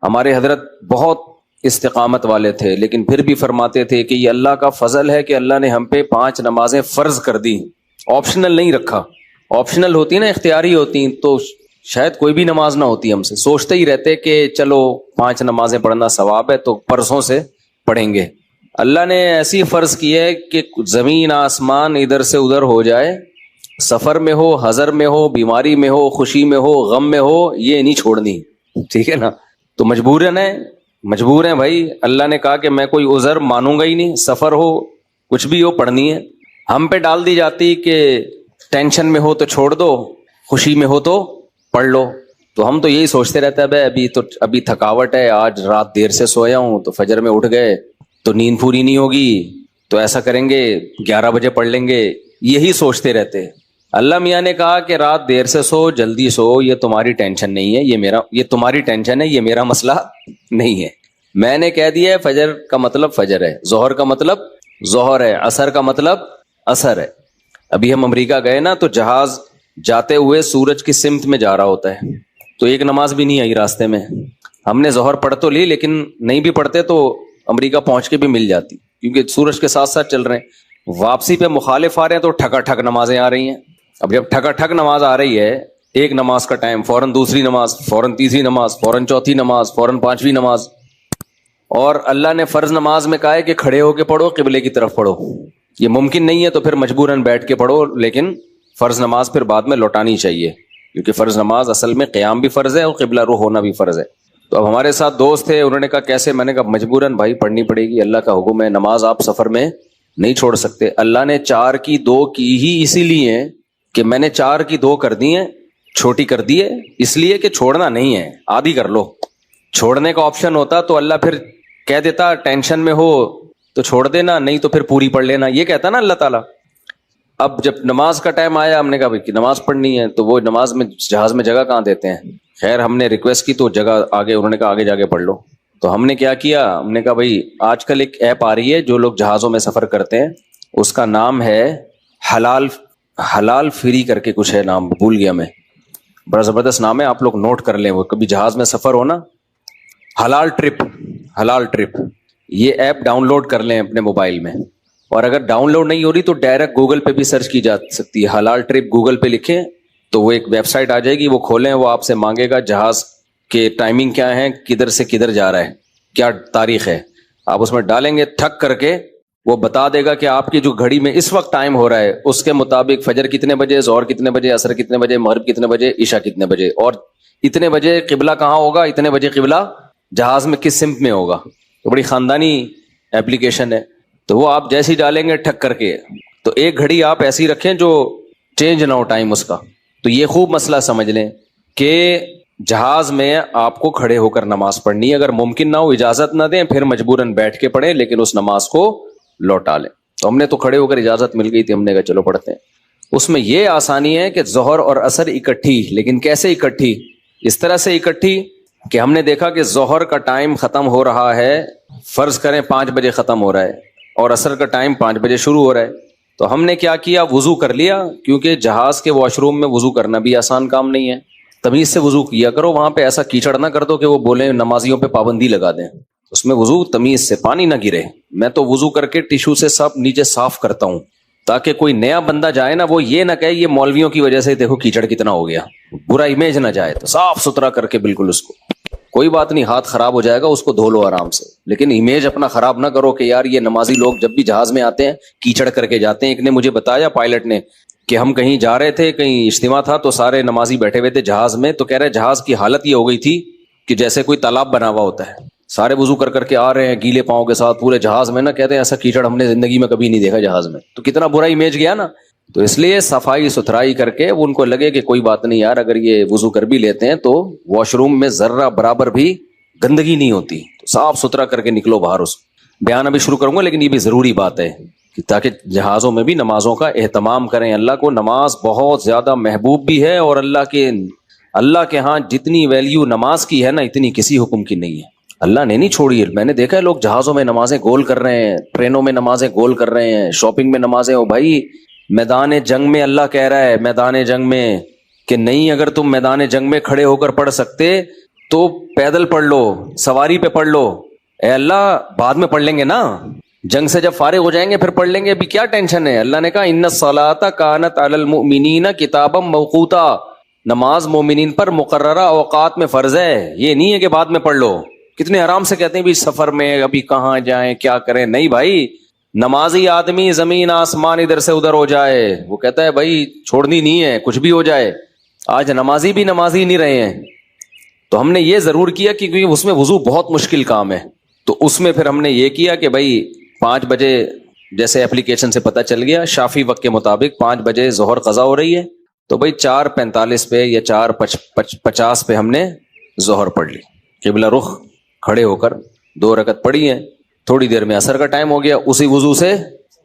ہمارے حضرت بہت استقامت والے تھے، لیکن پھر بھی فرماتے تھے کہ یہ اللہ کا فضل ہے کہ اللہ نے ہم پہ 5 نمازیں فرض کر دی، آپشنل نہیں رکھا۔ آپشنل ہوتی نا، اختیاری ہوتی تو شاید کوئی بھی نماز نہ ہوتی، ہم سے سوچتے ہی رہتے کہ چلو 5 نمازیں پڑھنا ثواب ہے تو پرسوں سے پڑھیں گے۔ اللہ نے ایسی فرض کی ہے کہ زمین آسمان ادھر سے ادھر ہو جائے، سفر میں ہو، حضر میں ہو، بیماری میں ہو، خوشی میں ہو، غم میں ہو، یہ نہیں چھوڑنی، ٹھیک ہے نا؟ تو مجبور ہیں بھائی، اللہ نے کہا کہ میں کوئی عذر مانوں گا ہی نہیں، سفر ہو کچھ بھی ہو پڑھنی ہے۔ ہم پہ ڈال دی جاتی کہ ٹینشن میں ہو تو چھوڑ دو، خوشی میں ہو تو پڑھ لو، تو ہم تو یہی سوچتے رہتے ہیں بھائی ابھی تھکاوٹ ہے، آج رات دیر سے سویا ہوں تو فجر میں اٹھ گئے تو نیند پوری نہیں ہوگی، تو ایسا کریں گے 11 بجے پڑھ لیں گے، یہی سوچتے رہتے۔ اللہ میاں نے کہا کہ رات دیر سے سو، جلدی سو، یہ تمہاری ٹینشن نہیں ہے، یہ تمہاری ٹینشن ہے، یہ میرا مسئلہ نہیں ہے۔ میں نے کہہ دیا ہے فجر کا مطلب فجر ہے، ظہر کا مطلب ظہر ہے، عصر کا مطلب عصر ہے۔ ابھی ہم امریکہ گئے نا تو جہاز جاتے ہوئے سورج کی سمت میں جا رہا ہوتا ہے، تو ایک نماز بھی نہیں آئی راستے میں۔ ہم نے ظہر پڑھ تو لی، لیکن نہیں بھی پڑھتے تو امریکہ پہنچ کے بھی مل جاتی، کیونکہ سورج کے ساتھ ساتھ چل رہے ہیں۔ واپسی پہ مخالف آ رہے ہیں تو ٹھکا ٹھک نمازیں آ رہی ہیں۔ اب جب ٹھکا ٹھک نماز آ رہی ہے، ایک نماز کا ٹائم، فوراً دوسری نماز، فوراً تیسری نماز، فوراً چوتھی نماز، فوراً 5ویں نماز، اور اللہ نے فرض نماز میں کہا ہے کہ کھڑے ہو کے پڑھو، قبلے کی طرف پڑھو۔ یہ ممکن نہیں ہے تو پھر مجبوراً بیٹھ کے پڑھو، لیکن فرض نماز پھر بعد میں لوٹانی چاہیے، کیونکہ فرض نماز اصل میں قیام بھی فرض ہے اور قبلہ رخ ہونا بھی فرض ہے۔ تو اب ہمارے ساتھ دوست تھے، انہوں نے کہا کیسے؟ میں نے کہا مجبوراً بھائی پڑھنی پڑے گی، اللہ کا حکم ہے، نماز آپ سفر میں نہیں چھوڑ سکتے۔ اللہ نے 4 کی 2 کی ہی اسی لیے ہے کہ میں نے 4 کی 2 کر دی ہیں، چھوٹی کر دی ہے، اس لیے کہ چھوڑنا نہیں ہے، آدھی کر لو۔ چھوڑنے کا آپشن ہوتا تو اللہ پھر کہہ دیتا ٹینشن میں ہو تو چھوڑ دینا، نہیں تو پھر پوری پڑھ لینا، یہ کہتا نا اللہ تعالیٰ۔ اب جب نماز کا ٹائم آیا، ہم نے کہا بھائی نماز پڑھنی ہے، تو وہ نماز میں جہاز میں جگہ کہاں دیتے ہیں؟ خیر ہم نے ریکویسٹ کی تو جگہ آگے، انہوں نے کہا آگے جا کے پڑھ لو۔ تو ہم نے کیا کیا، ہم نے کہا بھائی آج کل ایک ایپ آ رہی ہے جو لوگ جہازوں میں سفر کرتے ہیں، اس کا نام ہے حلال فری کر کے کچھ ہے، نام بھول گیا میں، بڑا زبردست نام ہے، آپ لوگ نوٹ کر لیں، وہ کبھی جہاز میں سفر ہو نا، حلال ٹرپ، یہ ایپ ڈاؤن لوڈ کر لیں اپنے موبائل میں، اور اگر ڈاؤن لوڈ نہیں ہو رہی تو ڈائریکٹ گوگل پہ بھی سرچ کی جا سکتی ہے، حلال ٹرپ گوگل پہ لکھیں تو وہ ایک ویب سائٹ آ جائے گی، وہ کھولیں، وہ آپ سے مانگے گا جہاز کے ٹائمنگ کیا ہے، کدھر سے کدھر جا رہا ہے، کیا تاریخ ہے، آپ اس میں ڈالیں گے، ٹھک کر کے وہ بتا دے گا کہ آپ کی جو گھڑی میں اس وقت ٹائم ہو رہا ہے اس کے مطابق فجر کتنے بجے، ظہر کتنے بجے، عصر کتنے بجے، مغرب کتنے بجے، عشاء کتنے بجے، اور اتنے بجے قبلہ کہاں ہوگا، اتنے بجے قبلہ جہاز میں کس سمت میں ہوگا۔ تو بڑی خاندانی ایپلیکیشن ہے، تو وہ آپ جیسے ہی ڈالیں گے ٹھک کر کے، تو ایک گھڑی آپ ایسی رکھیں جو چینج نہ ہو ٹائم اس کا۔ تو یہ خوب مسئلہ سمجھ لیں کہ جہاز میں آپ کو کھڑے ہو کر نماز پڑھنی ہے، اگر ممکن نہ ہو اجازت نہ دیں پھر مجبوراً بیٹھ کے پڑھیں، لیکن اس نماز کو لوٹا لیں۔ تو ہم نے تو کھڑے ہو کر اجازت مل گئی تھی، ہم نے کہا چلو پڑھتے ہیں۔ اس میں یہ آسانی ہے کہ ظہر اور عصر اکٹھی، لیکن کیسے اکٹھی؟ اس طرح سے اکٹھی کہ ہم نے دیکھا کہ ظہر کا ٹائم ختم ہو رہا ہے، فرض کریں 5 بجے ختم ہو رہا ہے، اور عصر کا ٹائم 5 بجے شروع ہو رہا ہے، تو ہم نے کیا کیا، وضو کر لیا، کیونکہ جہاز کے واش روم میں وضو کرنا بھی آسان کام نہیں ہے، تمیز سے وضو کیا کرو، وہاں پہ ایسا کیچڑ نہ کر دو کہ وہ بولیں نمازیوں پہ پابندی لگا دیں، اس میں وضو تمیز سے، پانی نہ گرے۔ میں تو وضو کر کے ٹیشو سے سب نیچے صاف کرتا ہوں، تاکہ کوئی نیا بندہ جائے نا، وہ یہ نہ کہے یہ مولویوں کی وجہ سے دیکھو کیچڑ کتنا ہو گیا، برا امیج نہ جائے، تو صاف ستھرا کر کے بالکل اس کو، کوئی بات نہیں، ہاتھ خراب ہو جائے گا اس کو دھو لو آرام سے، لیکن امیج اپنا خراب نہ کرو کہ یار یہ نمازی لوگ جب بھی جہاز میں آتے ہیں کیچڑ کر کے جاتے ہیں۔ ایک نے مجھے بتایا، پائلٹ نے، کہ ہم کہیں جا رہے تھے، کہیں اجتماع تھا، تو سارے نمازی بیٹھے ہوئے تھے جہاز میں، تو کہہ رہے جہاز کی حالت یہ ہو گئی تھی کہ جیسے کوئی تالاب بنا ہوا ہوتا ہے، سارے وضو کر کر کے آ رہے ہیں گیلے پاؤں کے ساتھ پورے جہاز میں، نا کہتے ہیں ایسا کیچڑ ہم نے زندگی میں کبھی نہیں دیکھا جہاز میں، تو کتنا برا امیج گیا نا۔ تو اس لیے صفائی ستھرائی کر کے ان کو لگے کہ کوئی بات نہیں یار، اگر یہ وضو کر بھی لیتے ہیں تو واش روم میں ذرہ برابر بھی گندگی نہیں ہوتی، تو صاف ستھرا کر کے نکلو باہر۔ اس بیان ابھی شروع کروں گا، لیکن یہ بھی ضروری بات ہے کہ تاکہ جہازوں میں بھی نمازوں کا اہتمام کریں۔ اللہ کو نماز بہت زیادہ محبوب بھی ہے، اور اللہ کے ہاں جتنی ویلیو نماز کی ہے نا، اتنی کسی حکم کی نہیں ہے۔ اللہ نے نہیں چھوڑی ہے، میں نے دیکھا ہے لوگ جہازوں میں نمازیں گول کر رہے ہیں، ٹرینوں میں نمازیں گول کر رہے ہیں، شاپنگ میں نمازیں، ہو بھائی میدان جنگ میں اللہ کہہ رہا ہے، میدان جنگ میں کہ نہیں، اگر تم میدان جنگ میں کھڑے ہو کر پڑھ سکتے تو پیدل پڑھ لو, سواری پہ پڑھ لو, اے اللہ بعد میں پڑھ لیں گے نا, جنگ سے جب فارغ ہو جائیں گے پھر پڑھ لیں گے, ابھی کیا ٹینشن ہے. اللہ نے کہا ان الصلاۃ کانت علی المؤمنین کتابا موقوتا, نماز مومنین پر مقررہ اوقات میں فرض ہے, یہ نہیں ہے کہ بعد میں پڑھ لو. کتنے آرام سے کہتے ہیں بھی سفر میں ابھی کہاں جائیں کیا کریں. نہیں بھائی, نمازی آدمی زمین آسمان ادھر سے ادھر ہو جائے وہ کہتا ہے بھائی چھوڑنی نہیں ہے, کچھ بھی ہو جائے. آج نمازی بھی نمازی نہیں رہے ہیں. تو ہم نے یہ ضرور کیا کیونکہ اس میں وضو بہت مشکل کام ہے, تو اس میں پھر ہم نے یہ کیا کہ بھائی 5 بجے جیسے اپلیکیشن سے پتہ چل گیا شافی وقت کے مطابق 5 بجے ظہر قضا ہو رہی ہے, تو بھائی 4:45 پہ یا 4:50 پہ ہم نے ظہر پڑھ لی, قبلہ رخ کھڑے ہو کر 2 رکعت پڑھی ہیں. تھوڑی دیر میں عصر کا ٹائم ہو گیا, اسی وضو سے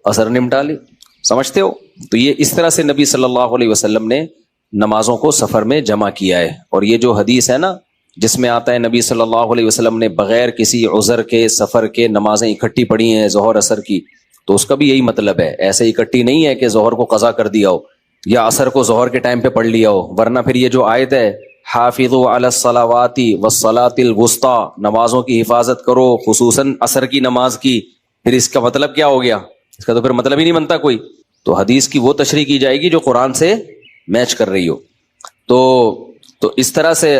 عصر نمٹا لی. سمجھتے ہو؟ تو یہ اس طرح سے نبی صلی اللہ علیہ وسلم نے نمازوں کو سفر میں جمع کیا ہے. اور یہ جو حدیث ہے نا جس میں آتا ہے نبی صلی اللہ علیہ وسلم نے بغیر کسی عذر کے سفر کے نمازیں اکٹھی پڑھی ہیں ظہر عصر کی, تو اس کا بھی یہی مطلب ہے. ایسے اکٹھی نہیں ہے کہ ظہر کو قضا کر دیا ہو یا عصر کو ظہر کے ٹائم پہ پڑھ لیا ہو, ورنہ پھر یہ جو آیت ہے حافظوا علی الصلوات والصلاۃ الوسطی, نمازوں کی حفاظت کرو خصوصاً عصر کی نماز کی, پھر اس کا مطلب کیا ہو گیا؟ اس کا تو پھر مطلب ہی نہیں بنتا کوئی. تو حدیث کی وہ تشریح کی جائے گی جو قرآن سے میچ کر رہی ہو. تو اس طرح سے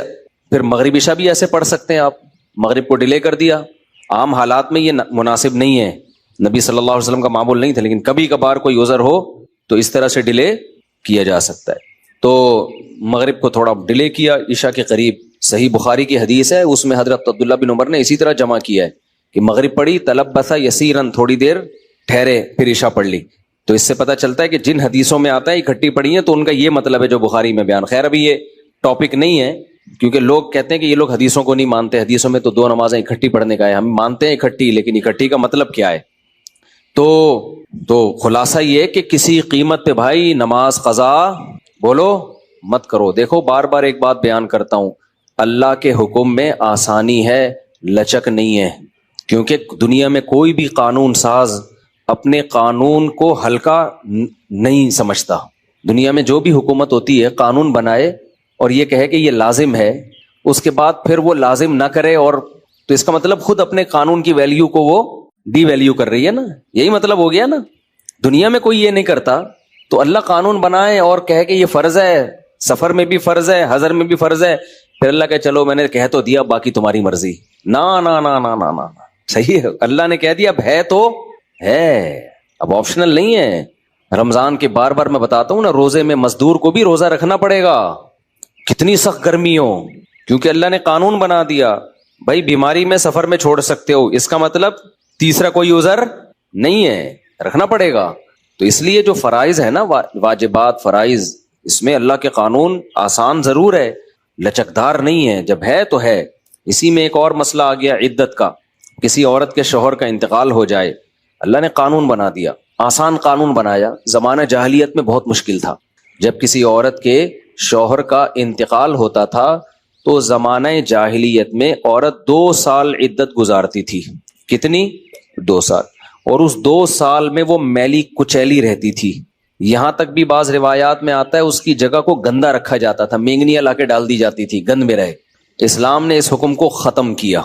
پھر مغرب عشاء بھی ایسے پڑھ سکتے ہیں آپ. مغرب کو ڈیلے کر دیا, عام حالات میں یہ مناسب نہیں ہے, نبی صلی اللہ علیہ وسلم کا معمول نہیں تھا, لیکن کبھی کبھار کوئی عذر ہو تو اس طرح سے ڈیلے کیا جا سکتا ہے. تو مغرب کو تھوڑا ڈیلے کیا عشاء کے قریب. صحیح بخاری کی حدیث ہے, اس میں حضرت عبداللہ بن عمر نے اسی طرح جمع کیا ہے کہ مغرب پڑھی تلبث یسیرا, تھوڑی دیر ٹھہرے, پھر عشاء پڑھ لی. تو اس سے پتہ چلتا ہے کہ جن حدیثوں میں آتا ہے اکٹھی پڑھی ہیں تو ان کا یہ مطلب ہے جو بخاری میں بیان. خیر ابھی یہ ٹاپک نہیں ہے کیونکہ لوگ کہتے ہیں کہ یہ لوگ حدیثوں کو نہیں مانتے, حدیثوں میں تو 2 نمازیں اکٹھی پڑھنے کا ہے. ہم مانتے ہیں اکٹھی, لیکن اکٹھی کا مطلب کیا ہے؟ تو خلاصہ یہ کہ کسی قیمت پہ بھائی نماز قضا بولو مت کرو. دیکھو بار بار ایک بات بیان کرتا ہوں, اللہ کے حکم میں آسانی ہے, لچک نہیں ہے. کیونکہ دنیا میں کوئی بھی قانون ساز اپنے قانون کو ہلکا نہیں سمجھتا. دنیا میں جو بھی حکومت ہوتی ہے قانون بنائے اور یہ کہے کہ یہ لازم ہے, اس کے بعد پھر وہ لازم نہ کرے, اور تو اس کا مطلب خود اپنے قانون کی ویلیو کو وہ ڈی ویلیو کر رہی ہے نا. یہی مطلب ہو گیا نا. دنیا میں کوئی یہ نہیں کرتا, تو اللہ قانون بنائے اور کہے کہ یہ فرض ہے, سفر میں بھی فرض ہے, حضر میں بھی فرض ہے, پھر اللہ کہ چلو میں نے کہہ تو دیا باقی تمہاری مرضی. نا نا نا نا نا نا, صحیح ہے, اللہ نے کہہ دیا اب ہے تو ہے, اب آپشنل نہیں ہے. رمضان کے بار بار میں بتاتا ہوں نا, روزے میں مزدور کو بھی روزہ رکھنا پڑے گا, کتنی سخت گرمی ہو, کیونکہ اللہ نے قانون بنا دیا بھائی بیماری میں سفر میں چھوڑ سکتے ہو, اس کا مطلب تیسرا کوئی عذر نہیں ہے, رکھنا پڑے گا. تو اس لیے جو فرائض ہے نا, واجبات فرائض, اس میں اللہ کے قانون آسان ضرور ہے, لچکدار نہیں ہے. جب ہے تو ہے. اسی میں ایک اور مسئلہ آ گیا عدت کا. کسی عورت کے شوہر کا انتقال ہو جائے, اللہ نے قانون بنا دیا, آسان قانون بنایا. زمانہ جاہلیت میں بہت مشکل تھا. جب کسی عورت کے شوہر کا انتقال ہوتا تھا تو زمانہ جاہلیت میں عورت 2 سال عدت گزارتی تھی. کتنی؟ 2 سال. اور اس 2 سال میں وہ میلی کچیلی رہتی تھی. یہاں تک بھی بعض روایات میں آتا ہے اس کی جگہ کو گندا رکھا جاتا تھا, مینگنیاں لا کے ڈال دی جاتی تھی, گند میں رہے. اسلام نے اس حکم کو ختم کیا.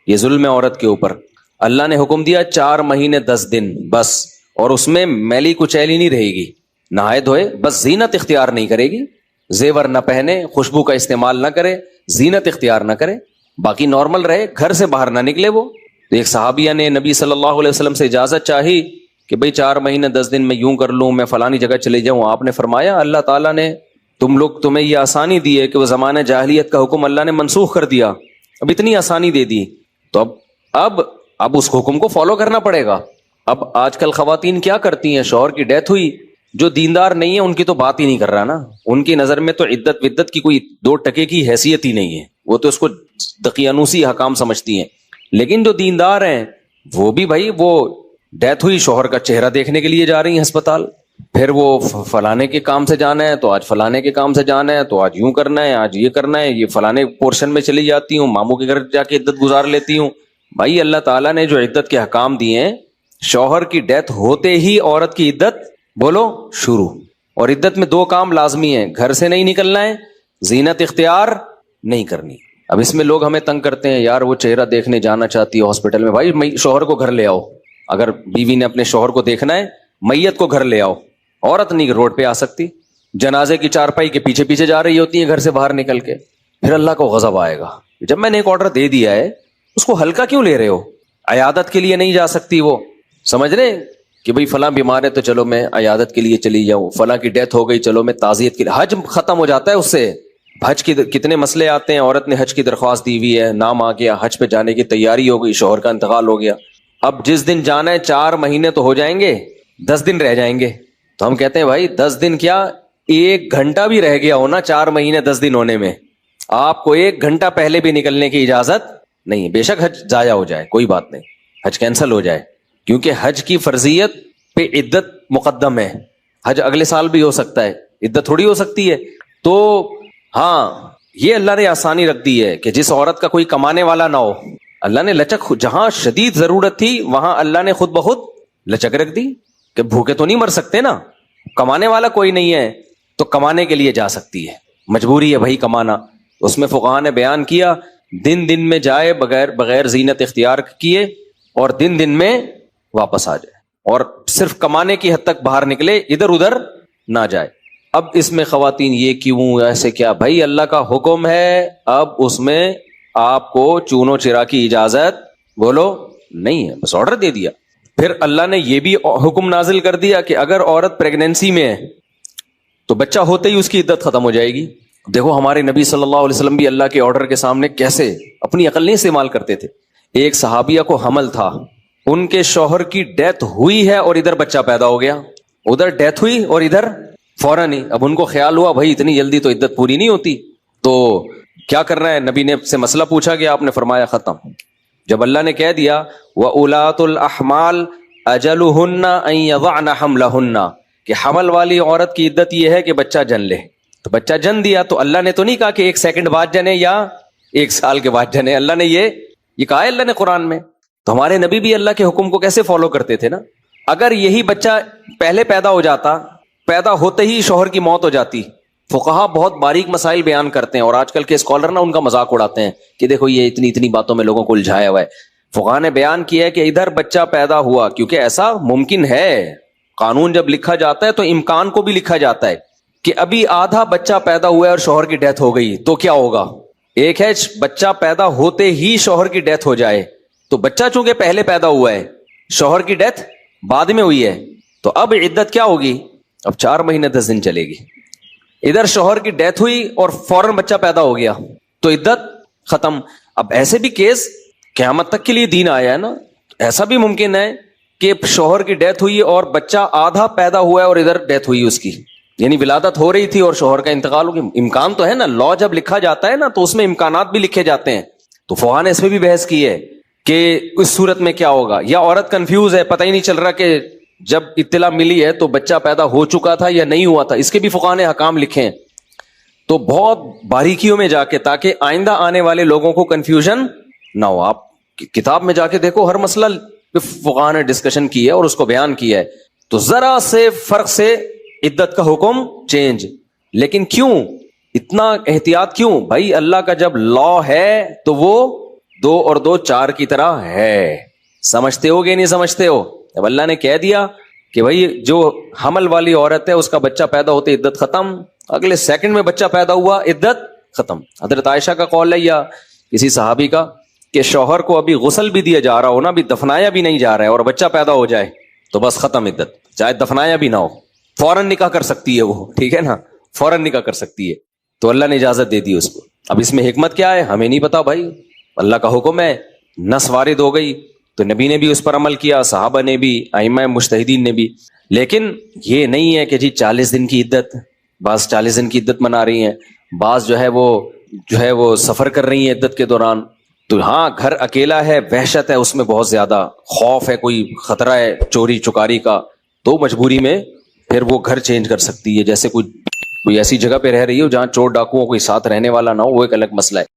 یہ ظلم ہے عورت کے اوپر. اللہ نے حکم دیا 4 مہینے 10 دن بس, اور اس میں میلی کچیلی نہیں رہے گی, نہائے دھوئے, بس زینت اختیار نہیں کرے گی, زیور نہ پہنے, خوشبو کا استعمال نہ کرے, زینت اختیار نہ کرے, باقی نارمل رہے, گھر سے باہر نہ نکلے. وہ ایک صحابیہ نے نبی صلی اللہ علیہ وسلم سے اجازت چاہی کہ بھئی 4 مہینے 10 دن میں یوں کر لوں, میں فلانی جگہ چلے جاؤں. آپ نے فرمایا اللہ تعالیٰ نے تمہیں یہ آسانی دی ہے کہ وہ زمانہ جاہلیت کا حکم اللہ نے منسوخ کر دیا, اب اتنی آسانی دے دی, تو اب اس حکم کو فالو کرنا پڑے گا. اب آج کل خواتین کیا کرتی ہیں, شوہر کی ڈیتھ ہوئی, جو دیندار نہیں ہے ان کی تو بات ہی نہیں کر رہا نا, ان کی نظر میں تو عدت ودت کی کوئی 2 ٹکے کی حیثیت ہی نہیں ہے, وہ تو اس کو دقیانوسی حکام سمجھتی ہیں. لیکن جو دیندار ہیں وہ بھی بھائی, وہ ڈیتھ ہوئی, شوہر کا چہرہ دیکھنے کے لیے جا رہی ہیں ہسپتال, پھر وہ فلانے کے کام سے جانا ہے تو آج فلانے کے کام سے جانا ہے, تو آج یوں کرنا ہے, آج یہ کرنا ہے, یہ فلانے پورشن میں چلی جاتی ہوں, ماموں کے گھر جا کے عدت گزار لیتی ہوں. بھائی اللہ تعالیٰ نے جو عدت کے حکام دیے ہیں, شوہر کی ڈیتھ ہوتے ہی عورت کی عدت بولو شروع. اور عدت میں 2 کام لازمی ہیں, گھر سے نہیں نکلنا ہے, زینت اختیار نہیں کرنی. اب اس میں لوگ ہمیں تنگ کرتے ہیں، یار وہ چہرہ دیکھنے جانا چاہتی ہے ہاسپٹل میں، بھائی شوہر کو گھر لے آؤ، اگر بیوی نے اپنے شوہر کو دیکھنا ہے میت کو گھر لے آؤ، عورت نہیں روڈ پہ آ سکتی، جنازے کی چارپائی کے پیچھے پیچھے جا رہی ہوتی ہے گھر سے باہر نکل کے، پھر اللہ کو غضب آئے گا، جب میں نے ایک آرڈر دے دیا ہے اس کو ہلکا کیوں لے رہے ہو؟ عیادت کے لیے نہیں جا سکتی وہ، سمجھ رہے کہ بھئی فلاں بیمار ہے تو چلو میں عیادت کے لیے چلی جاؤں، فلاں کی ڈیتھ ہو گئی چلو میں تعزیت کے لیے، حج ختم ہو جاتا ہے اس سے، حج کی کتنے مسئلے آتے ہیں، عورت نے حج کی درخواست دی ہوئی ہے، نام آ گیا، حج پہ جانے کی تیاری ہو گئی، شوہر کا انتقال ہو گیا، اب جس دن جانا ہے 4 مہینے تو ہو جائیں گے، 10 دن رہ جائیں گے، تو ہم کہتے ہیں بھائی 10 دن کیا 1 گھنٹہ بھی رہ گیا ہونا 4 مہینے 10 دن ہونے میں، آپ کو 1 گھنٹہ پہلے بھی نکلنے کی اجازت نہیں، بے شک حج ضائع ہو جائے کوئی بات نہیں، حج کینسل ہو جائے، کیونکہ حج کی فرضیت پہ عدت مقدم ہے، حج اگلے سال بھی ہو سکتا ہے، عدت تھوڑی ہو سکتی ہے، تو ہاں یہ اللہ نے آسانی رکھ دی ہے کہ جس عورت کا کوئی کمانے والا نہ ہو، اللہ نے لچک، جہاں شدید ضرورت تھی وہاں اللہ نے خود بخود لچک رکھ دی کہ بھوکے تو نہیں مر سکتے نا، کمانے والا کوئی نہیں ہے تو کمانے کے لیے جا سکتی ہے، مجبوری ہے بھائی کمانا، اس میں فقہاء نے بیان کیا دن میں جائے بغیر زینت اختیار کیے، اور دن میں واپس آ جائے، اور صرف کمانے کی حد تک باہر نکلے، ادھر ادھر نہ جائے۔ اب اس میں خواتین یہ کیوں ایسے کیا؟ بھائی اللہ کا حکم ہے، اب اس میں آپ کو چونو چرا کی اجازت بولو نہیں ہے، بس آرڈر دے دیا۔ پھر اللہ نے یہ بھی حکم نازل کر دیا کہ اگر عورت پریگنینسی میں ہے تو بچہ ہوتے ہی اس کی عدت ختم ہو جائے گی۔ دیکھو ہمارے نبی صلی اللہ علیہ وسلم بھی اللہ کے آرڈر کے سامنے کیسے اپنی عقل نہیں استعمال کرتے تھے۔ ایک صحابیہ کو حمل تھا، ان کے شوہر کی ڈیتھ ہوئی ہے اور ادھر بچہ پیدا ہو گیا، ادھر ڈیتھ ہوئی اور ادھر فوراً ہی، اب ان کو خیال ہوا بھائی اتنی جلدی تو عدت پوری نہیں ہوتی، تو کیا کرنا ہے؟ نبی نے سے مسئلہ پوچھا گیا، آپ نے فرمایا ختم۔ جب اللہ نے کہہ دیا وَأُولَاتُ الْأَحْمَالِ أَجَلُهُنَّ أَن يَضَعْنَ حَمْلَهُنَّ، کہ حمل والی عورت کی عدت یہ ہے کہ بچہ جن لے، تو بچہ جن دیا تو اللہ نے تو نہیں کہا کہ 1 سیکنڈ بعد جنے یا 1 سال کے بعد جنے، اللہ نے یہ کہا ہے اللہ نے قرآن میں۔ تو ہمارے نبی بھی اللہ کے حکم کو کیسے فالو کرتے تھے نا۔ اگر یہی بچہ پہلے پیدا ہو جاتا، پیدا ہوتے ہی شوہر کی موت ہو جاتی، فقہا بہت باریک مسائل بیان کرتے ہیں، اور آج کل کے اسکالر نا ان کا مذاق اڑاتے ہیں کہ دیکھو یہ اتنی باتوں میں لوگوں کو الجھایا ہوا ہے۔ فقہا نے بیان کیا ہے کہ ادھر بچہ پیدا ہوا، کیونکہ ایسا ممکن ہے، قانون جب لکھا جاتا ہے تو امکان کو بھی لکھا جاتا ہے کہ ابھی آدھا بچہ پیدا ہوا ہے اور شوہر کی ڈیتھ ہو گئی تو کیا ہوگا۔ ایک ہے بچہ پیدا ہوتے ہی شوہر کی ڈیتھ ہو جائے، تو بچہ چونکہ پہلے پیدا ہوا ہے، شوہر کی ڈیتھ بعد میں ہوئی ہے، تو اب عدت کیا ہوگی؟ اب 4 مہینے 10 دن چلے گی۔ ادھر شوہر کی ڈیتھ ہوئی اور فوراً بچہ پیدا ہو گیا تو عدت ختم۔ اب ایسے بھی کیس قیامت تک کے لیے دین آیا ہے نا، ایسا بھی ممکن ہے کہ شوہر کی ڈیتھ ہوئی اور بچہ آدھا پیدا ہوا ہے اور ادھر ڈیتھ ہوئی اس کی، یعنی ولادت ہو رہی تھی اور شوہر کا انتقال ہو گیا۔ امکان تو ہے نا، لا جب لکھا جاتا ہے نا تو اس میں امکانات بھی لکھے جاتے ہیں۔ تو فقہا نے اس میں بھی بحث کی ہے کہ اس صورت میں کیا ہوگا، یا عورت کنفیوز ہے، پتہ ہی نہیں چل رہا کہ جب اطلاع ملی ہے تو بچہ پیدا ہو چکا تھا یا نہیں ہوا تھا، اس کے بھی فقہا نے حکام لکھے ہیں۔ تو بہت باریکیوں میں جا کے، تاکہ آئندہ آنے والے لوگوں کو کنفیوژن نہ ہو۔ آپ کتاب میں جا کے دیکھو، ہر مسئلہ فقہا نے ڈسکشن کی ہے اور اس کو بیان کیا ہے۔ تو ذرا سے فرق سے عدت کا حکم چینج، لیکن کیوں اتنا احتیاط کیوں؟ بھائی اللہ کا جب لا ہے تو وہ 2 اور 2 4 کی طرح ہے، سمجھتے ہو گے نہیں سمجھتے ہو؟ جب اللہ نے کہہ دیا کہ بھائی جو حمل والی عورت ہے اس کا بچہ پیدا ہوتے عدت ختم، اگلے سیکنڈ میں بچہ پیدا ہوا عدت ختم۔ حضرت عائشہ کا قول ہے یا کسی صحابی کا کہ شوہر کو ابھی غسل بھی دیا جا رہا ہو نا، ابھی دفنایا بھی نہیں جا رہا ہے اور بچہ پیدا ہو جائے تو بس ختم عدت، چاہے دفنایا بھی نہ ہو، فوراً نکاح کر سکتی ہے وہ، ٹھیک ہے نا، فوراً نکاح کر سکتی ہے۔ تو اللہ نے اجازت دے دی اس کو۔ اب اس میں حکمت کیا ہے ہمیں نہیں پتا بھائی، اللہ کا حکم ہے، نص وارد ہو گئی تو نبی نے بھی اس پر عمل کیا، صحابہ نے بھی، ائمہ مجتہدین نے بھی۔ لیکن یہ نہیں ہے کہ جی 40 دن کی عدت، بعض 40 دن کی عدت منا رہی ہیں، بعض جو ہے وہ سفر کر رہی ہیں عدت کے دوران۔ تو ہاں گھر اکیلا ہے، وحشت ہے اس میں، بہت زیادہ خوف ہے، کوئی خطرہ ہے چوری چکاری کا، تو مجبوری میں پھر وہ گھر چینج کر سکتی ہے۔ جیسے کوئی ایسی جگہ پہ رہ رہی ہو جہاں چور ڈاکوؤں کوئی ساتھ رہنے والا نہ ہو، وہ ایک الگ مسئلہ ہے۔